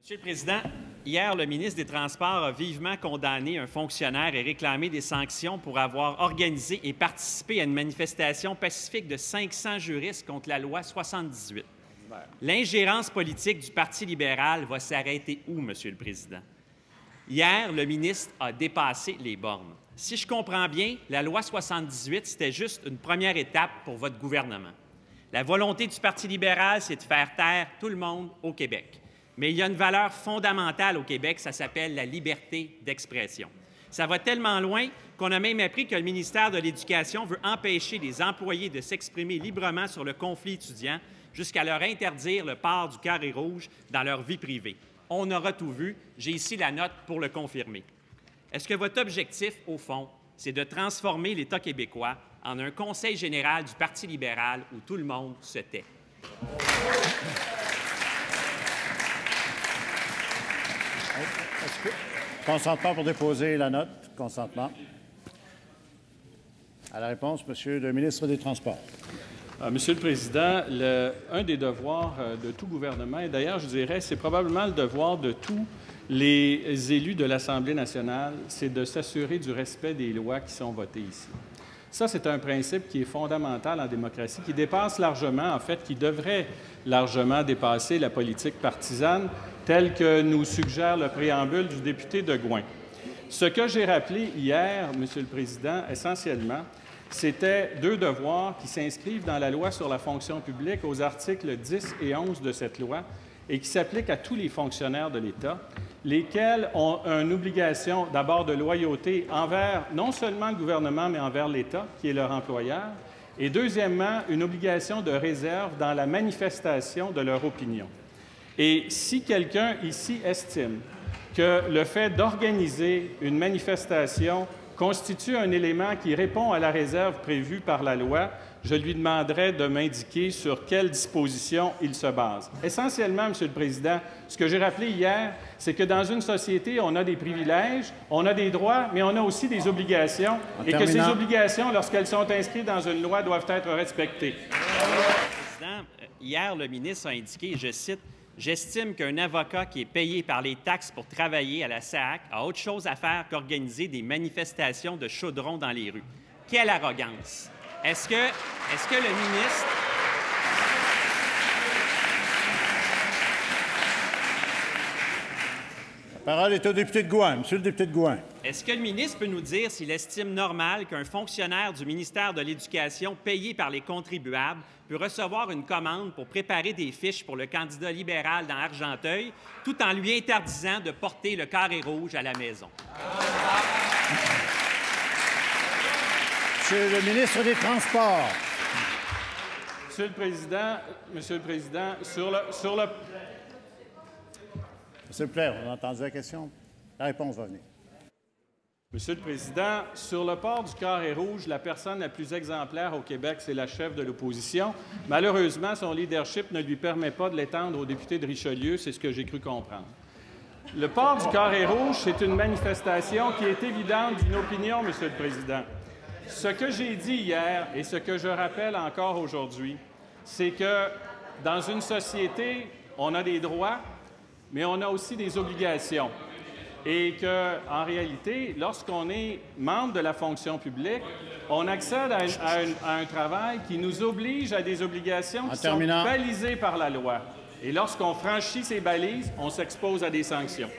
Monsieur le Président, hier, le ministre des Transports a vivement condamné un fonctionnaire et réclamé des sanctions pour avoir organisé et participé à une manifestation pacifique de 500 juristes contre la loi 78. L'ingérence politique du Parti libéral va s'arrêter où, Monsieur le Président? Hier, le ministre a dépassé les bornes. Si je comprends bien, la loi 78, c'était juste une première étape pour votre gouvernement. La volonté du Parti libéral, c'est de faire taire tout le monde au Québec. Mais il y a une valeur fondamentale au Québec, ça s'appelle la liberté d'expression. Ça va tellement loin qu'on a même appris que le ministère de l'Éducation veut empêcher les employés de s'exprimer librement sur le conflit étudiant jusqu'à leur interdire le port du carré rouge dans leur vie privée. On aura tout vu. J'ai ici la note pour le confirmer. Est-ce que votre objectif, au fond, c'est de transformer l'État québécois en un conseil général du Parti libéral où tout le monde se tait? Consentement pour déposer la note. Consentement. À la réponse, Monsieur le ministre des Transports. Monsieur le Président, un des devoirs de tout gouvernement, et d'ailleurs, je dirais, c'est probablement le devoir de tous les élus de l'Assemblée nationale, c'est de s'assurer du respect des lois qui sont votées ici. Ça, c'est un principe qui est fondamental en démocratie, qui dépasse largement, en fait, qui devrait largement dépasser la politique partisane telle que nous suggère le préambule du député de Gouin. Ce que j'ai rappelé hier, Monsieur le Président, essentiellement, c'était deux devoirs qui s'inscrivent dans la loi sur la fonction publique aux articles 10 et 11 de cette loi et qui s'appliquent à tous les fonctionnaires de l'État, lesquels ont une obligation d'abord de loyauté envers non seulement le gouvernement, mais envers l'État, qui est leur employeur, et deuxièmement, une obligation de réserve dans la manifestation de leur opinion. Et si quelqu'un ici estime que le fait d'organiser une manifestation constitue un élément qui répond à la réserve prévue par la loi, je lui demanderai de m'indiquer sur quelle disposition il se base. Essentiellement, Monsieur le Président, ce que j'ai rappelé hier, c'est que dans une société, on a des privilèges, on a des droits, mais on a aussi des obligations, et que ces obligations, lorsqu'elles sont inscrites dans une loi, doivent être respectées. Président, hier, le ministre a indiqué, je cite, « J'estime qu'un avocat qui est payé par les taxes pour travailler à la SAAQ a autre chose à faire qu'organiser des manifestations de chaudron dans les rues. » Quelle arrogance! Est-ce que le ministre... La parole est au député de Gouin. Monsieur le député de Gouin. Est-ce que le ministre peut nous dire s'il estime normal qu'un fonctionnaire du ministère de l'Éducation payé par les contribuables peut recevoir une commande pour préparer des fiches pour le candidat libéral dans Argenteuil, tout en lui interdisant de porter le carré rouge à la maison? Monsieur le ministre des Transports. Monsieur le Président, sur le... S'il vous plaît, on a entendu la question. La réponse va venir. Monsieur le Président, sur le port du carré rouge, la personne la plus exemplaire au Québec, c'est la chef de l'opposition. Malheureusement, son leadership ne lui permet pas de l'étendre aux députés de Richelieu, c'est ce que j'ai cru comprendre. Le port du carré rouge, c'est une manifestation qui est évidente d'une opinion, Monsieur le Président. Ce que j'ai dit hier et ce que je rappelle encore aujourd'hui, c'est que dans une société, on a des droits, mais on a aussi des obligations. Et qu'en réalité, lorsqu'on est membre de la fonction publique, on accède à un travail qui nous oblige à des obligations qui sont balisées par la loi. Et lorsqu'on franchit ces balises, on s'expose à des sanctions.